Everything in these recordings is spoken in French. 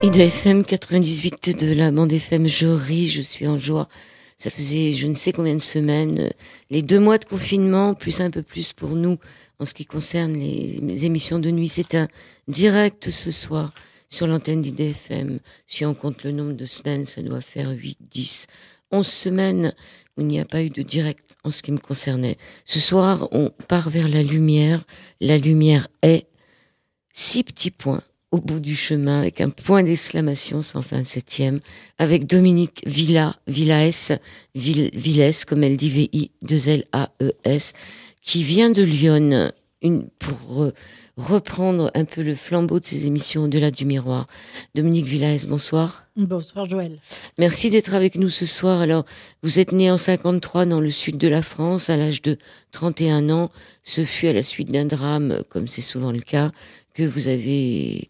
Et de FM 98 de la bande FM, je ris, je suis en joie. Ça faisait je ne sais combien de semaines, les 2 mois de confinement, plus un peu plus pour nous en ce qui concerne les émissions de nuit. C'est un direct ce soir sur l'antenne d'IDFM. Si on compte le nombre de semaines, ça doit faire 8, 10, 11 semaines où il n'y a pas eu de direct en ce qui me concernait. Ce soir, on part vers la lumière. La lumière est 6 petits points au bout du chemin, avec un point d'exclamation sans fin 7e, avec Dominique Villaes, comme elle dit, V-I-2-L-A-E-S, qui vient de Lyon, pour reprendre un peu le flambeau de ses émissions Au-delà du miroir. Dominique Villaes, bonsoir. Bonsoir Joël. Merci d'être avec nous ce soir. Alors, vous êtes né en 53 dans le sud de la France, à l'âge de 31 ans. Ce fut à la suite d'un drame, comme c'est souvent le cas, que vous avez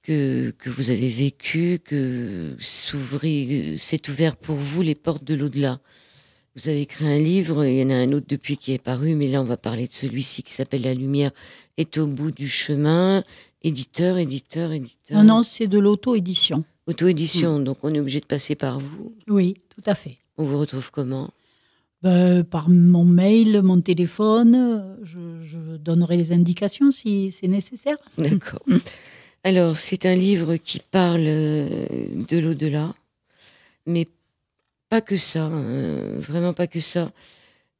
vécu, que s'est ouvert pour vous les portes de l'au-delà. Vous avez écrit un livre, il y en a un autre depuis qui est paru, mais là on va parler de celui-ci qui s'appelle La lumière est au bout du chemin. Éditeur. Non, c'est de l'auto-édition. Auto-édition, donc on est obligé de passer par vous. Oui, tout à fait. On vous retrouve comment ? Par mon mail, mon téléphone, je donnerai les indications si c'est nécessaire. D'accord. Alors, c'est un livre qui parle de l'au-delà, mais pas que ça, vraiment pas que ça.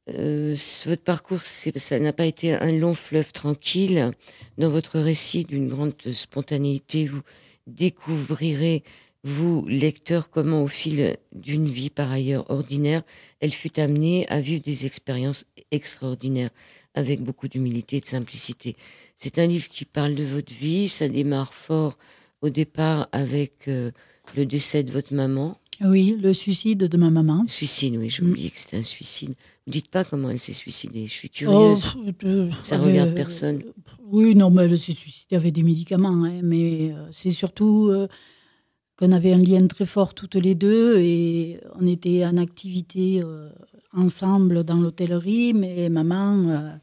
Votre parcours, ça n'a pas été un long fleuve tranquille. Dans votre récit d'une grande spontanéité, vous découvrirez, vous, lecteur, comment au fil d'une vie par ailleurs ordinaire, elle fut amenée à vivre des expériences extraordinaires, avec beaucoup d'humilité et de simplicité. C'est un livre qui parle de votre vie, ça démarre fort au départ avec le décès de votre maman. Oui, le suicide de ma maman. Suicide, oui, j'ai oublié que c'était un suicide. Vous dites pas comment elle s'est suicidée, je suis curieuse. Ça regarde personne. Oui, non, mais elle s'est suicidée avec des médicaments, hein, mais c'est surtout qu'on avait un lien très fort toutes les deux et on était en activité ensemble dans l'hôtellerie, mais maman,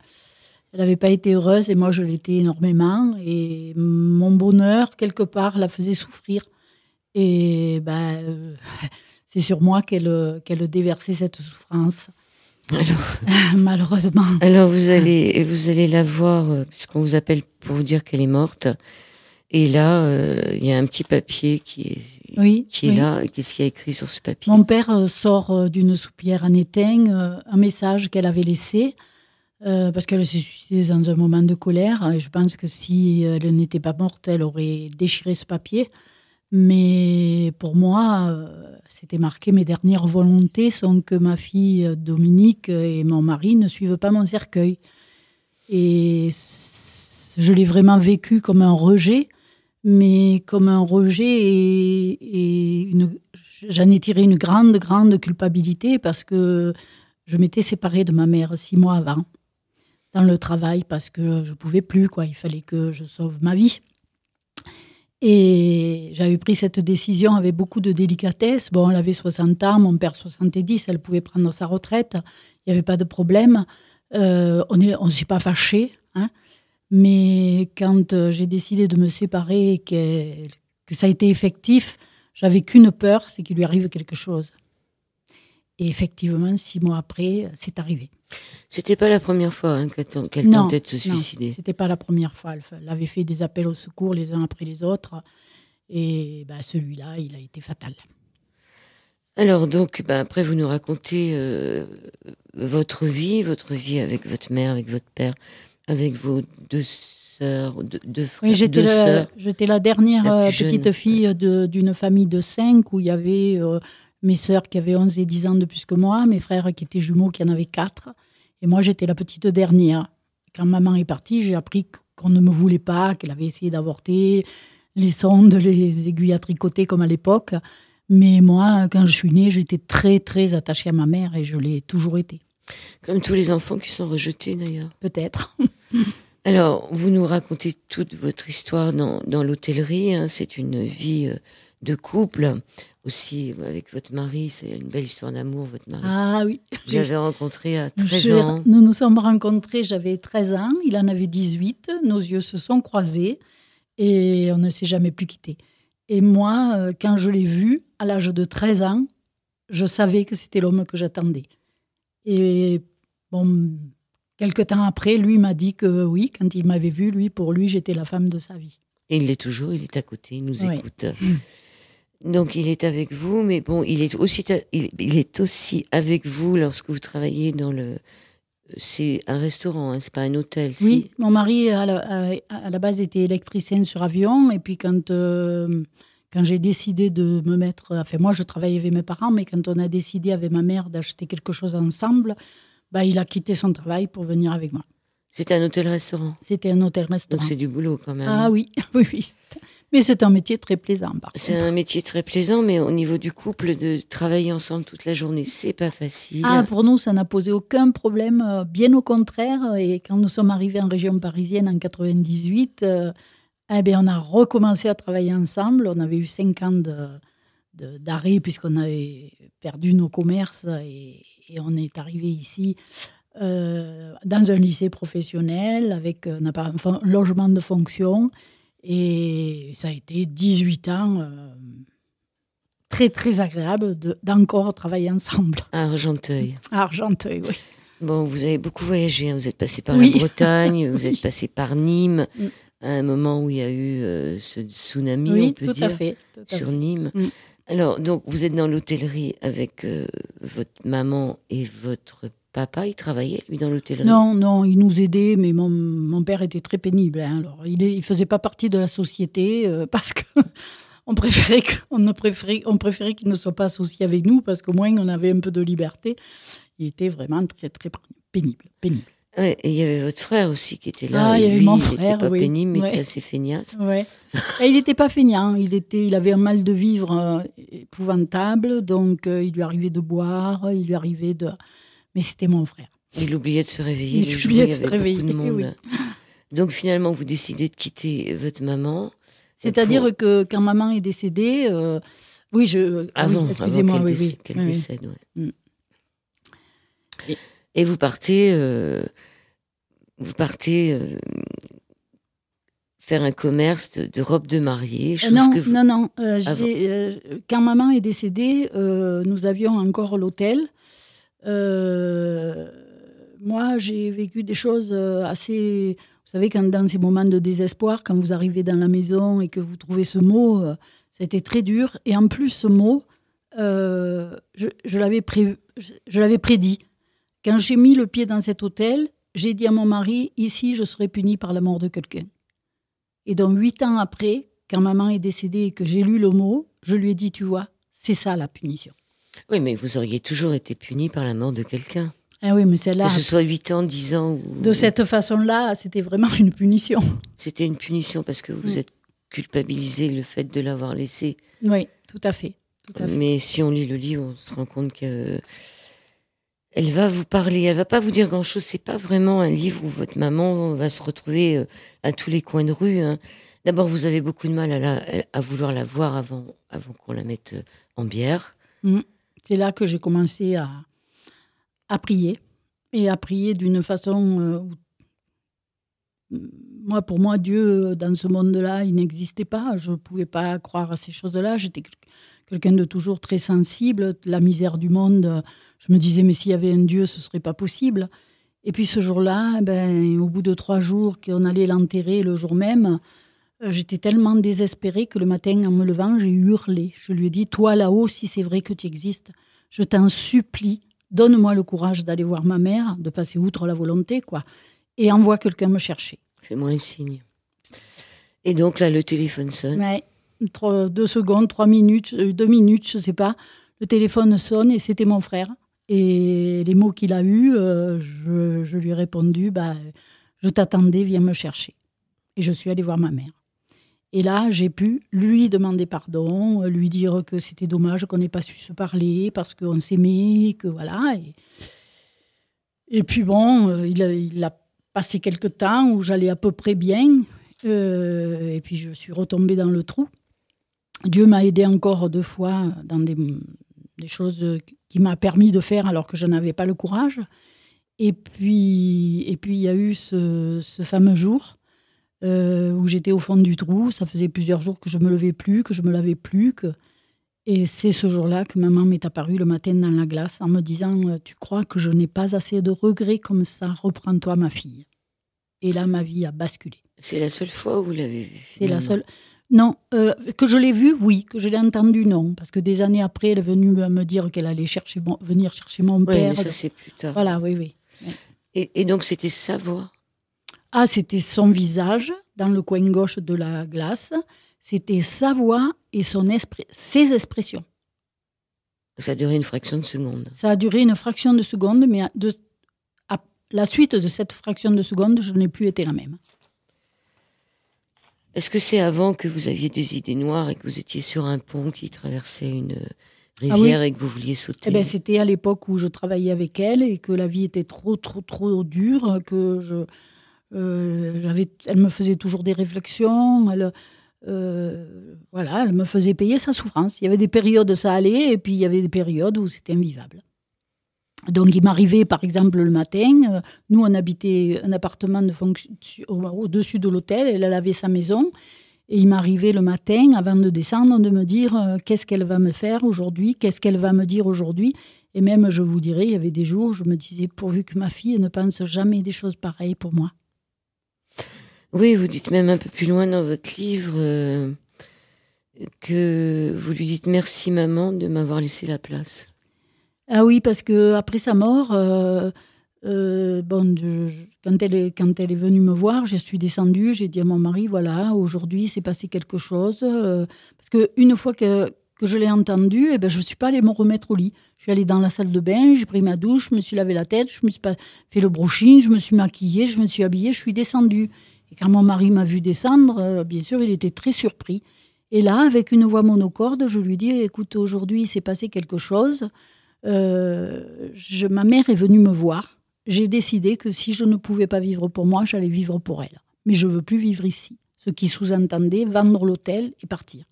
elle n'avait pas été heureuse et moi je l'étais énormément et mon bonheur, quelque part, la faisait souffrir. Et c'est sur moi qu'elle déversait cette souffrance. Alors, malheureusement. Alors vous allez la voir, puisqu'on vous appelle pour vous dire qu'elle est morte. Et là, il y a un petit papier qui est là. Qu'est-ce qu'il y a écrit sur ce papier ? Mon père sort d'une soupière en étain un message qu'elle avait laissé, parce qu'elle s'est suicidée dans un moment de colère. Et je pense que si elle n'était pas morte, elle aurait déchiré ce papier. Mais pour moi, c'était marqué « Mes dernières volontés sont que ma fille Dominique et mon mari ne suivent pas mon cercueil ». Et je l'ai vraiment vécu comme un rejet, mais comme un rejet j'en ai tiré une grande, grande culpabilité parce que je m'étais séparée de ma mère 6 mois avant, dans le travail, parce que je ne pouvais plus, quoi. Il fallait que je sauve ma vie. Et j'avais pris cette décision avec beaucoup de délicatesse. Bon, elle avait 60 ans, mon père 70, elle pouvait prendre sa retraite, il n'y avait pas de problème. On ne s'est pas fâchés, hein. Mais quand j'ai décidé de me séparer et que ça a été effectif, j'avais qu'une peur, c'est qu'il lui arrive quelque chose. Et effectivement, 6 mois après, c'est arrivé. C'était pas la première fois qu'elle tentait de se suicider. Non, c'était pas la première fois. Elle avait fait des appels au secours les uns après les autres. Et celui-là, il a été fatal. Alors donc, après, vous nous racontez votre vie avec votre mère, avec votre père, avec vos 2 sœurs, 2 frères. Oui, j'étais la dernière petite fille d'une famille de 5 où il y avait mes sœurs qui avaient 11 et 10 ans de plus que moi, mes frères qui étaient jumeaux qui en avaient 4. Et moi, j'étais la petite dernière. Quand maman est partie, j'ai appris qu'on ne me voulait pas, qu'elle avait essayé d'avorter, les sondes, les aiguilles à tricoter comme à l'époque. Mais moi, quand je suis née, j'étais très, très attachée à ma mère et je l'ai toujours été. Comme tous les enfants qui sont rejetés, d'ailleurs. Peut-être. Alors, vous nous racontez toute votre histoire dans l'hôtellerie. Hein. C'est une vie de couple. Aussi, avec votre mari, c'est une belle histoire d'amour, votre mari. Ah oui. Je l'avais rencontré à 13 ans. Nous nous sommes rencontrés, j'avais 13 ans, il en avait 18. Nos yeux se sont croisés et on ne s'est jamais plus quittés. Et moi, quand je l'ai vu, à l'âge de 13 ans, je savais que c'était l'homme que j'attendais. Et bon, quelque temps après, lui m'a dit que oui, quand il m'avait vu, pour lui, j'étais la femme de sa vie. Et il l'est toujours, il est à côté, il nous Ouais. écoute. Donc il est avec vous, mais bon, il est aussi avec vous lorsque vous travaillez dans le... C'est un restaurant, hein, c'est pas un hôtel. Oui, mon mari, à la base, était électricien sur avion. Et puis, quand j'ai décidé de me mettre... Enfin, moi, je travaillais avec mes parents, mais quand on a décidé avec ma mère d'acheter quelque chose ensemble, il a quitté son travail pour venir avec moi. C'était un hôtel-restaurant? C'était un hôtel-restaurant. Donc, c'est du boulot quand même. Ah oui, oui. Mais c'est un métier très plaisant, par contre. C'est un métier très plaisant, mais au niveau du couple, de travailler ensemble toute la journée, c'est pas facile. Ah, pour nous, ça n'a posé aucun problème, bien au contraire. Et quand nous sommes arrivés en région parisienne en 98, on a recommencé à travailler ensemble. On avait eu 5 ans d'arrêt puisqu'on avait perdu nos commerces et on est arrivé ici dans un lycée professionnel avec un logement de fonction. Et ça a été 18 ans très, très agréable d'encore travailler ensemble. À Argenteuil. À Argenteuil, oui. Bon, vous avez beaucoup voyagé, hein. Vous êtes passé par la Bretagne, vous êtes passé par Nîmes, à un moment où il y a eu ce tsunami, on peut dire, sur Nîmes. Alors, donc, vous êtes dans l'hôtellerie avec votre maman et votre papa. Il travaillait, lui, dans l'hôtellerie? Non, il nous aidait, mais mon père était très pénible. Hein. Alors, il ne faisait pas partie de la société parce qu'on préférait qu'il ne soit pas associé avec nous parce qu'au moins, on avait un peu de liberté. Il était vraiment très, très pénible. Ouais, et il y avait votre frère aussi qui était là. Ah, il y avait mon frère, il n'était pas pénible, mais il était assez feignasse. Ouais. Il n'était pas feignant. Il avait un mal de vivre épouvantable. Donc, il lui arrivait de boire, il lui arrivait de... Mais c'était mon frère. Il oubliait de se réveiller. Il oubliait de se réveiller. Beaucoup de monde. Oui. Donc, finalement, vous décidez de quitter votre maman. C'est-à-dire que quand maman est décédée... excusez-moi. Avant qu'elle décède, oui. Et vous partez faire un commerce de robes de mariée. Non. Quand maman est décédée, nous avions encore l'hôtel. Moi, j'ai vécu des choses assez... Vous savez, dans ces moments de désespoir, quand vous arrivez dans la maison et que vous trouvez ce mot, ça a été très dur. Et en plus, ce mot, je l'avais prédit. Quand j'ai mis le pied dans cet hôtel, j'ai dit à mon mari, ici, je serai punie par la mort de quelqu'un. Et donc, 8 ans après, quand maman est décédée et que j'ai lu le mot, je lui ai dit, tu vois, c'est ça la punition. Oui, mais vous auriez toujours été punie par la mort de quelqu'un. Ah oui, mais celle-là... Que ce soit 8 ans, 10 ans... Ou... De cette façon-là, c'était vraiment une punition. C'était une punition parce que vous êtes culpabilisé le fait de l'avoir laissé. Oui, tout à fait. Mais si on lit le livre, on se rend compte que... Elle va vous parler, elle va pas vous dire grand-chose. C'est pas vraiment un livre où votre maman va se retrouver à tous les coins de rue. Hein. D'abord, vous avez beaucoup de mal à vouloir la voir avant qu'on la mette en bière. C'est là que j'ai commencé à prier. Et à prier d'une façon où... Pour moi, Dieu, dans ce monde-là, il n'existait pas. Je ne pouvais pas croire à ces choses-là. J'étais quelqu'un de toujours très sensible. La misère du monde... Je me disais, mais s'il y avait un Dieu, ce ne serait pas possible. Et puis ce jour-là, au bout de 3 jours, qu'on allait l'enterrer le jour même, j'étais tellement désespérée que le matin, en me levant, j'ai hurlé. Je lui ai dit, toi là-haut, si c'est vrai que tu existes, je t'en supplie, donne-moi le courage d'aller voir ma mère, de passer outre la volonté, quoi, et envoie quelqu'un me chercher. Fais-moi un signe. Et donc là, le téléphone sonne. Ouais, 2 secondes, 3 minutes, 2 minutes, je ne sais pas. Le téléphone sonne et c'était mon frère. Et les mots qu'il a eus, je lui ai répondu, je t'attendais, viens me chercher. Et je suis allée voir ma mère. Et là, j'ai pu lui demander pardon, lui dire que c'était dommage qu'on n'ait pas su se parler parce qu'on s'aimait, que voilà. Et puis bon, il a passé quelques temps où j'allais à peu près bien. Et puis je suis retombée dans le trou. Dieu m'a aidée encore 2 fois dans des choses qui m'a permis de faire alors que je n'avais pas le courage. Et puis il y a eu ce fameux jour où j'étais au fond du trou. Ça faisait plusieurs jours que je me levais plus, que je me lavais plus. Et c'est ce jour-là que maman m'est apparue le matin dans la glace en me disant « Tu crois que je n'ai pas assez de regrets comme ça? Reprends-toi, ma fille. » Et là, ma vie a basculé. C'est la seule fois où vous l'avez vue? C'est la seule. Non, que je l'ai vue, oui. Que je l'ai entendue, non. Parce que des années après, elle est venue me dire qu'elle allait venir chercher mon père. Oui, mais ça, c'est plus tard. Voilà, oui. Et donc, c'était sa voix? Ah, c'était son visage dans le coin gauche de la glace. C'était sa voix et ses expressions. Ça a duré une fraction de seconde. Ça a duré une fraction de seconde, mais à la suite de cette fraction de seconde, je n'ai plus été la même. Est-ce que c'est avant que vous aviez des idées noires et que vous étiez sur un pont qui traversait une rivière et que vous vouliez sauter? C'était à l'époque où je travaillais avec elle et que la vie était trop dure, que elle me faisait toujours des réflexions, elle me faisait payer sa souffrance. Il y avait des périodes où ça allait et puis il y avait des périodes où c'était invivable. Donc il m'arrivait par exemple le matin, nous on habitait un appartement au-dessus de l'hôtel, elle avait sa maison, et il m'arrivait le matin avant de descendre de me dire qu'est-ce qu'elle va me faire aujourd'hui, qu'est-ce qu'elle va me dire aujourd'hui. Et même je vous dirais, il y avait des jours où je me disais pourvu que ma fille ne pense jamais des choses pareilles pour moi. Oui, vous dites même un peu plus loin dans votre livre que vous lui dites merci maman de m'avoir laissé la place. Ah oui, parce qu'après sa mort, quand elle est venue me voir, je suis descendue, j'ai dit à mon mari, voilà, aujourd'hui, s'est passé quelque chose. Parce qu'une fois que je l'ai entendue, je ne suis pas allée me remettre au lit. Je suis allée dans la salle de bain, j'ai pris ma douche, je me suis lavé la tête, je me suis fait le brushing, je me suis maquillée, je me suis habillée, je suis descendue. Et quand mon mari m'a vue descendre, bien sûr, il était très surpris. Et là, avec une voix monocorde, je lui dis, écoute, aujourd'hui, il s'est passé quelque chose. Ma mère est venue me voir. J'ai décidé que si je ne pouvais pas vivre pour moi, j'allais vivre pour elle. Mais je ne veux plus vivre ici. Ce qui sous-entendait vendre l'hôtel et partir.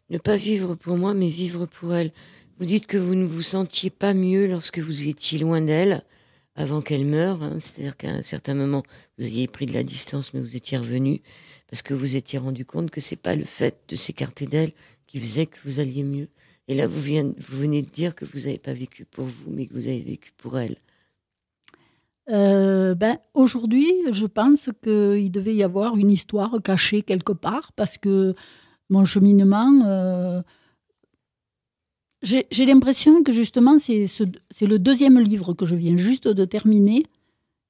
Ne pas vivre pour moi, mais vivre pour elle. Vous dites que vous ne vous sentiez pas mieux lorsque vous étiez loin d'elle, avant qu'elle meure. C'est-à-dire qu'à un certain moment, vous aviez pris de la distance, mais vous étiez revenu parce que vous étiez rendu compte que ce n'est pas le fait de s'écarter d'elle qui faisait que vous alliez mieux. Et là, vous venez de dire que vous n'avez pas vécu pour vous, mais que vous avez vécu pour elle. Aujourd'hui, je pense qu'il devait y avoir une histoire cachée quelque part, parce que mon cheminement, j'ai l'impression que justement, c'est le deuxième livre que je viens juste de terminer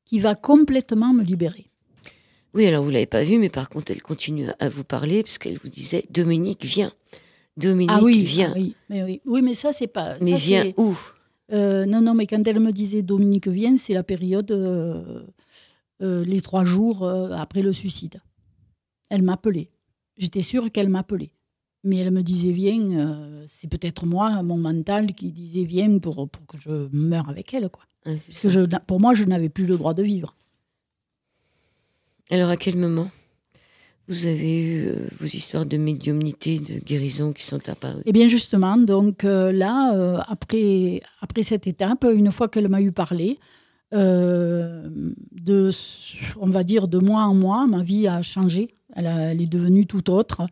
qui va complètement me libérer. Oui, alors vous ne l'avez pas vu, mais par contre, elle continue à vous parler, parce qu'elle vous disait « Dominique, viens ». Dominique, viens. Oui, mais ça, c'est pas... Mais ça, viens où? Non, mais quand elle me disait « Dominique, viens », c'est la période, les 3 jours après le suicide. Elle m'appelait. J'étais sûre qu'elle m'appelait. Mais elle me disait « Viens », c'est peut-être moi, mon mental, qui disait « Viens » pour que je meure avec elle, quoi. Pour moi, je n'avais plus le droit de vivre. Alors, à quel moment vous avez eu vos histoires de médiumnité, de guérison qui sont apparues? Eh bien, justement, donc après cette étape, une fois qu'elle m'a eu parlé, on va dire de mois en mois, ma vie a changé. Elle est devenue tout autre.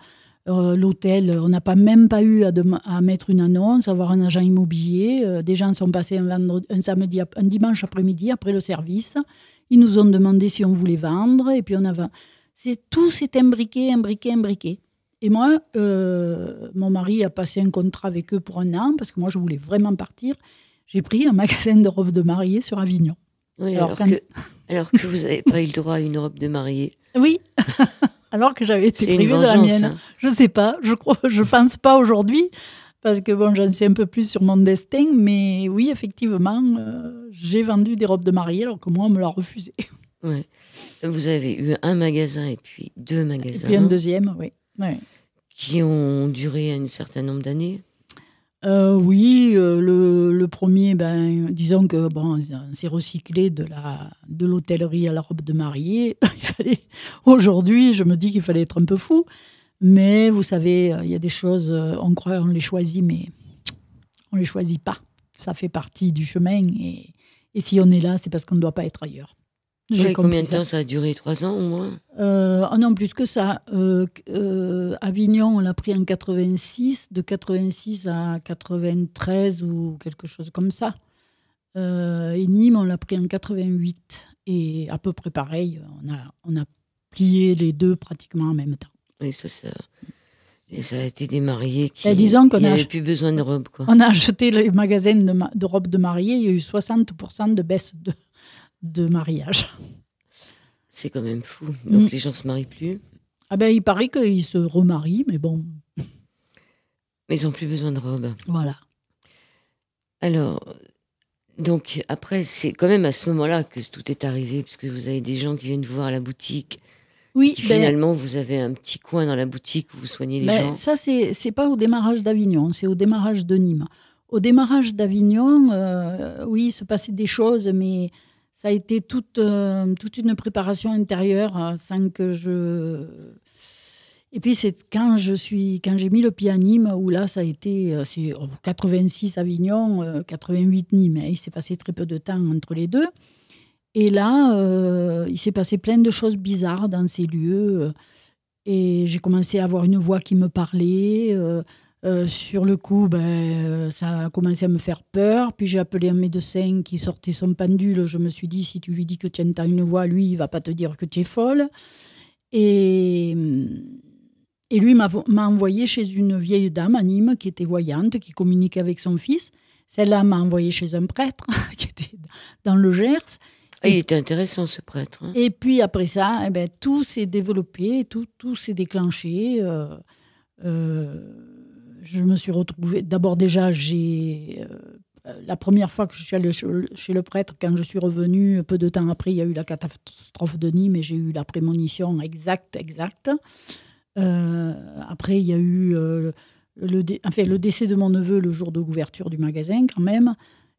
L'hôtel, on n'a même pas eu à mettre une annonce, avoir un agent immobilier. Des gens sont passés un dimanche après-midi, après le service. Ils nous ont demandé si on voulait vendre, et puis tout s'est imbriqué. Et moi, mon mari a passé un contrat avec eux pour 1 an, parce que moi, je voulais vraiment partir. J'ai pris un magasin de robes de mariée sur Avignon. Oui, alors que vous n'avez pas eu le droit à une robe de mariée. Oui, alors que j'avais été privée de la mienne. Hein. Je ne sais pas, je pense pas aujourd'hui, parce que bon, j'en sais un peu plus sur mon destin, mais oui, effectivement, j'ai vendu des robes de mariée, alors que moi, on me l'a refusé. Ouais. Vous avez eu un magasin et puis 2 magasins. Et puis un deuxième, oui. Ouais. Qui ont duré un certain nombre d'années. Oui, le premier, disons que bon, on s'est recyclé de l'hôtellerie à la robe de mariée. Aujourd'hui, je me dis qu'il fallait être un peu fou. Mais vous savez, il y a des choses, on croit on les choisit, mais on les choisit pas. Ça fait partie du chemin. Et si on est là, c'est parce qu'on ne doit pas être ailleurs. Combien de temps ça a duré? 3 ans au moins? Non, plus que ça. Avignon, on l'a pris en 86, de 86 à 93 ou quelque chose comme ça. Et Nîmes, on l'a pris en 88. Et à peu près pareil, on a plié les deux pratiquement en même temps. Oui, et ça a été des mariés qui n'avaient plus besoin de robes, quoi. On a acheté les magasins de robes de mariée, il y a eu 60% de baisse de mariage. C'est quand même fou. Donc les gens ne se marient plus. Ah ben, il paraît qu'ils se remarient, mais bon. Mais ils n'ont plus besoin de robes. Voilà. Alors, donc après, c'est quand même à ce moment-là que tout est arrivé, puisque vous avez des gens qui viennent vous voir à la boutique. Oui. Finalement, vous avez un petit coin dans la boutique où vous soignez les gens. Ça, c'est pas au démarrage d'Avignon, c'est au démarrage de Nîmes. Au démarrage d'Avignon, oui, il se passait des choses, mais ça a été toute une préparation intérieure sans que je... Et puis, c'est quand j'ai mis le pied à Nîmes, où là, ça a été... c'est 86 Avignon, 88 Nîmes. Il s'est passé très peu de temps entre les deux. Et là, il s'est passé plein de choses bizarres dans ces lieux. Et j'ai commencé à avoir une voix qui me parlait. Sur le coup, ça a commencé à me faire peur. Puis j'ai appelé un médecin qui sortait son pendule. Je me suis dit, si tu lui dis que tu entends une voix, lui, il ne va pas te dire que tu es folle. Et lui m'a envoyé chez une vieille dame à Nîmes qui était voyante, qui communiquait avec son fils. Celle-là m'a envoyé chez un prêtre qui était dans le Gers. Il était intéressant, ce prêtre. Hein. Et puis après ça, tout s'est développé, tout s'est déclenché. Je me suis retrouvée... D'abord, déjà, la première fois que je suis allée chez le prêtre, quand je suis revenue, peu de temps après, il y a eu la catastrophe de Nîmes et j'ai eu la prémonition exacte. Après, il y a eu le décès de mon neveu le jour de l'ouverture du magasin, quand même.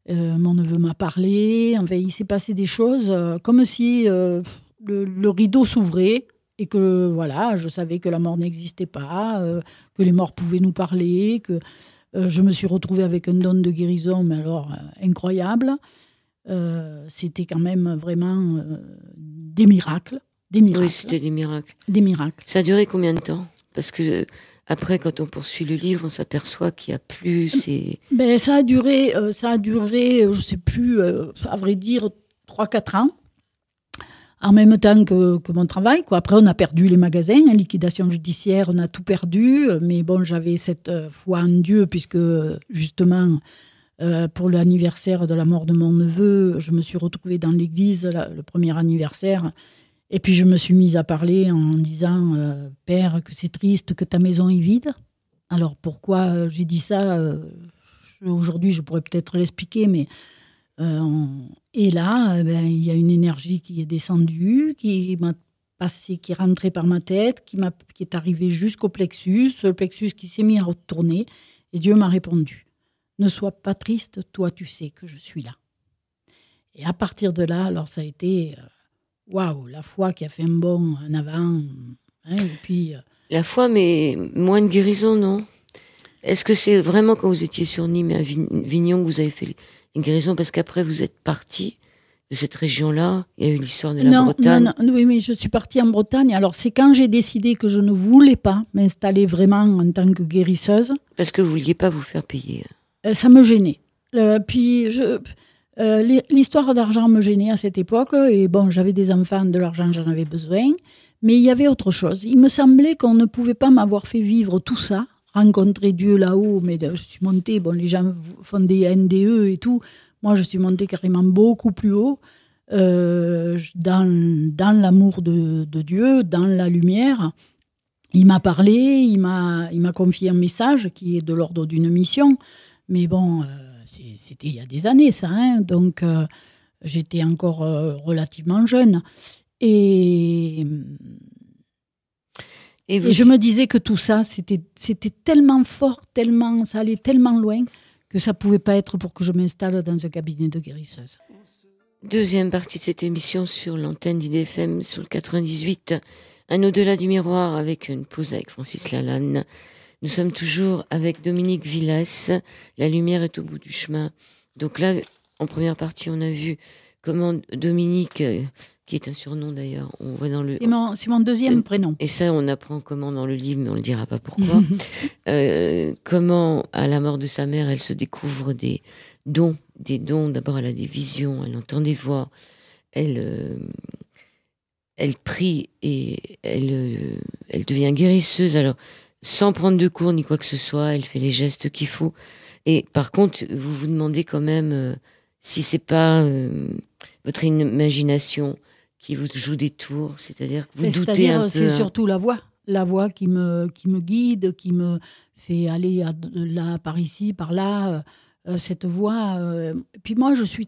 Mon neveu m'a parlé. Enfin, il s'est passé des choses comme si le rideau s'ouvrait et que voilà, je savais que la mort n'existait pas, que les morts pouvaient nous parler, que je me suis retrouvée avec un don de guérison, mais alors incroyable. C'était quand même vraiment des miracles. Oui, c'était des miracles. Des miracles. Ça a duré combien de temps? Parce que après, quand on poursuit le livre, on s'aperçoit qu'il n'y a plus ces... Ça a duré, je ne sais plus, à vrai dire, 3-4 ans, en même temps que mon travail. Quoi. Après, on a perdu les magasins, liquidation judiciaire, on a tout perdu. Mais bon, j'avais cette foi en Dieu, puisque justement, pour l'anniversaire de la mort de mon neveu, je me suis retrouvée dans l'église, le premier anniversaire. Et puis je me suis mise à parler en disant « Père, que c'est triste que ta maison est vide ». Alors pourquoi j'ai dit ça aujourd'hui, je pourrais peut-être l'expliquer, mais... et là, il y a une énergie qui est descendue, qui m'a passé, qui est rentrée par ma tête, qui est arrivée jusqu'au plexus, le plexus qui s'est mis à retourner, et Dieu m'a répondu « Ne sois pas triste, toi tu sais que je suis là ». Et à partir de là, alors ça a été... Waouh, la foi qui a fait un bond en avant. Hein, et puis, La foi, mais moins de guérison, non? Est-ce que c'est vraiment quand vous étiez sur Nîmes et à Avignon que vous avez fait une guérison? Parce qu'après, vous êtes parti de cette région-là. Il y a eu l'histoire de la Bretagne. Non, oui, mais je suis partie en Bretagne. Alors, c'est quand j'ai décidé que je ne voulais pas m'installer vraiment en tant que guérisseuse. Parce que vous ne vouliez pas vous faire payer. Ça me gênait. Puis, l'histoire d'argent me gênait à cette époque. Et bon, j'avais des enfants, de l'argent, j'en avais besoin. Mais il y avait autre chose. Il me semblait qu'on ne pouvait pas m'avoir fait vivre tout ça, rencontrer Dieu là-haut. Mais je suis montée, bon, les gens font des NDE et tout. Moi, je suis montée carrément beaucoup plus haut, dans l'amour de Dieu, dans la lumière. Il m'a parlé, il m'a confié un message qui est de l'ordre d'une mission. Mais bon... C'était il y a des années, ça. Hein, donc, j'étais encore relativement jeune. Et je me disais que tout ça, c'était tellement fort, ça allait tellement loin, que ça ne pouvait pas être pour que je m'installe dans un cabinet de guérisseuse. Deuxième partie de cette émission sur l'antenne d'IDFM, sur le 98. Un au-delà du miroir, avec une pause avec Francis Lalanne. Nous sommes toujours avec Dominique Villas. La lumière est au bout du chemin. Donc là, en première partie, on a vu comment Dominique qui est un surnom d'ailleurs. On voit dans le... C'est mon deuxième prénom. Et ça, on apprend comment dans le livre, mais on ne le dira pas pourquoi. Comment, à la mort de sa mère, elle se découvre des dons. D'abord, elle a des visions, elle entend des voix, elle prie et elle devient guérisseuse. Alors, sans prendre de cours ni quoi que ce soit, elle fait les gestes qu'il faut. Et par contre, vous vous demandez quand même si c'est pas votre imagination qui vous joue des tours, c'est-à-dire que vous doutez un peu. C'est surtout la voix qui me guide, qui me fait aller là, par ici, par là. Cette voix. Puis moi, je suis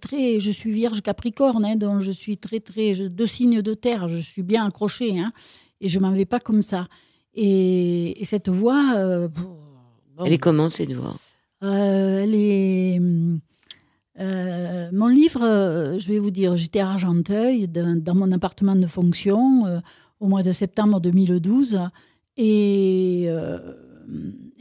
Vierge Capricorne, hein, donc je suis très, deux signes de terre. Je suis bien accrochée, hein, et je m'en vais pas comme ça. Et cette voix. Elle est comment cette voix? Elle est. Mon livre, je vais vous dire, j'étais à Argenteuil, dans mon appartement de fonction, au mois de septembre 2012, et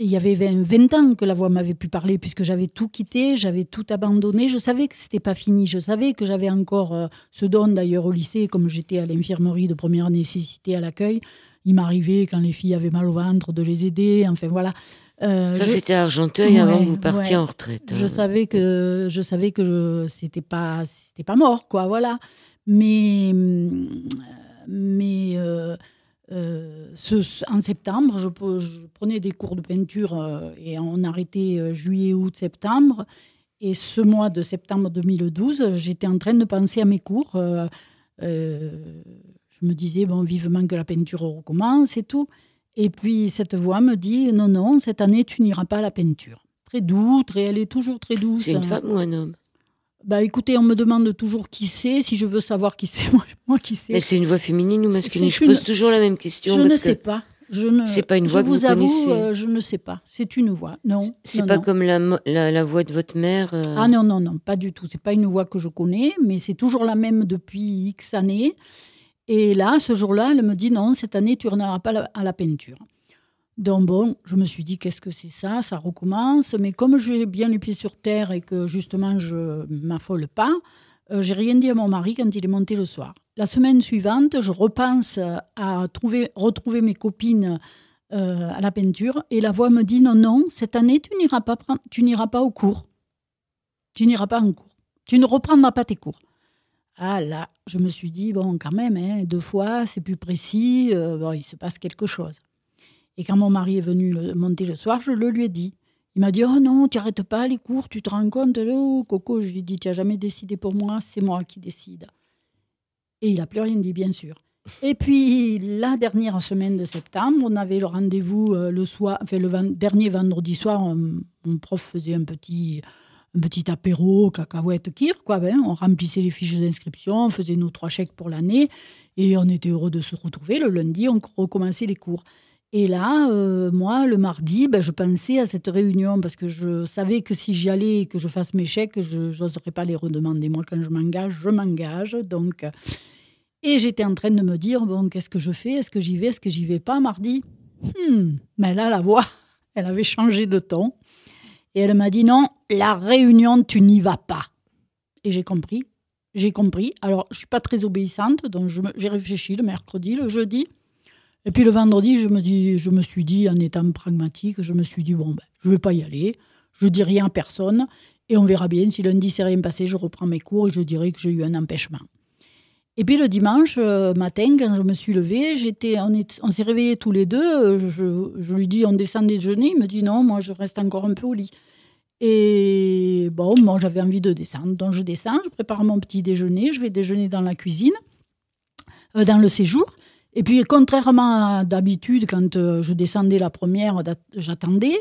il y avait 20 ans que la voix m'avait pu parler, puisque j'avais tout quitté, j'avais tout abandonné. Je savais que ce n'était pas fini, je savais que j'avais encore ce don d'ailleurs au lycée, comme j'étais à l'infirmerie de première nécessité à l'accueil. Il m'arrivait, quand les filles avaient mal au ventre, de les aider, enfin voilà. C'était à Argenteuil avant que vous partiez en retraite. Hein. Je savais que c'était pas mort, quoi, voilà. Mais en septembre, je prenais des cours de peinture et on arrêtait juillet, août, septembre. Et ce mois de septembre 2012, j'étais en train de penser à mes cours. Je me disais, bon, vivement que la peinture recommence et tout. Et puis, cette voix me dit, non, cette année, tu n'iras pas à la peinture. Très doux, elle est toujours très douce. C'est une femme ou un homme? Bah, écoutez, on me demande toujours qui c'est. Si je veux savoir qui c'est, moi qui c'est. Mais c'est une voix féminine ou masculine? Je pose toujours la même question. Je ne sais pas. C'est pas une voix que vous connaissez. Je ne sais pas. C'est une voix. Non. C'est pas comme la voix de votre mère. Ah non, pas du tout. C'est pas une voix que je connais, mais c'est toujours la même depuis X années. Et là, ce jour-là, elle me dit non, cette année, tu n'iras pas à la peinture. Donc bon, je me suis dit, qu'est-ce que c'est ça? Ça recommence. Mais comme j'ai bien les pieds sur terre et que justement, je ne m'affole pas, j'ai rien dit à mon mari quand il est monté le soir. La semaine suivante, je repense à retrouver mes copines à la peinture. Et la voix me dit, non, cette année, tu n'iras pas au cours. Tu n'iras pas en cours. Tu ne reprendras pas tes cours. Ah là, je me suis dit, bon, quand même, 2 fois, c'est plus précis, il se passe quelque chose. Et quand mon mari est venu monter le soir, je le lui ai dit. Il m'a dit, oh non, tu n'arrêtes pas les cours, tu te rends compte? Oh, Coco, je lui ai dit, tu n'as jamais décidé pour moi, c'est moi qui décide. Et il n'a plus rien dit, bien sûr. Et puis, la dernière semaine de septembre, on avait le rendez-vous le soir, enfin le dernier vendredi soir, mon prof faisait un petit apéro, cacahuète, kir, quoi. On remplissait les fiches d'inscription, on faisait nos 3 chèques pour l'année et on était heureux de se retrouver. Le lundi, on recommençait les cours. Et là, moi, le mardi, je pensais à cette réunion parce que je savais que si j'y allais et que je fasse mes chèques, je n'oserais pas les redemander. Moi, quand je m'engage. Donc, et j'étais en train de me dire, bon, qu'est-ce que je fais? Est-ce que j'y vais? Est-ce que j'y vais pas mardi? Mais là, la voix, elle avait changé de ton. Et elle m'a dit, non, la réunion, tu n'y vas pas. Et j'ai compris. Alors, je ne suis pas très obéissante, donc j'ai réfléchi le mercredi, le jeudi. Et puis le vendredi, je me suis dit, en étant pragmatique, je me suis dit, bon, je ne vais pas y aller, je ne dis rien à personne, et on verra bien. Si lundi, c'est rien passé, je reprends mes cours et je dirai que j'ai eu un empêchement. Et puis le dimanche matin, quand je me suis levée, on s'est réveillés tous les deux. Je lui dis, on descend déjeuner. Il me dit, non, moi, je reste encore un peu au lit. Et bon, moi, j'avais envie de descendre. Donc, je descends, je prépare mon petit déjeuner. Je vais déjeuner dans la cuisine, dans le séjour. Et puis, contrairement à d'habitude, quand je descendais la première, j'attendais.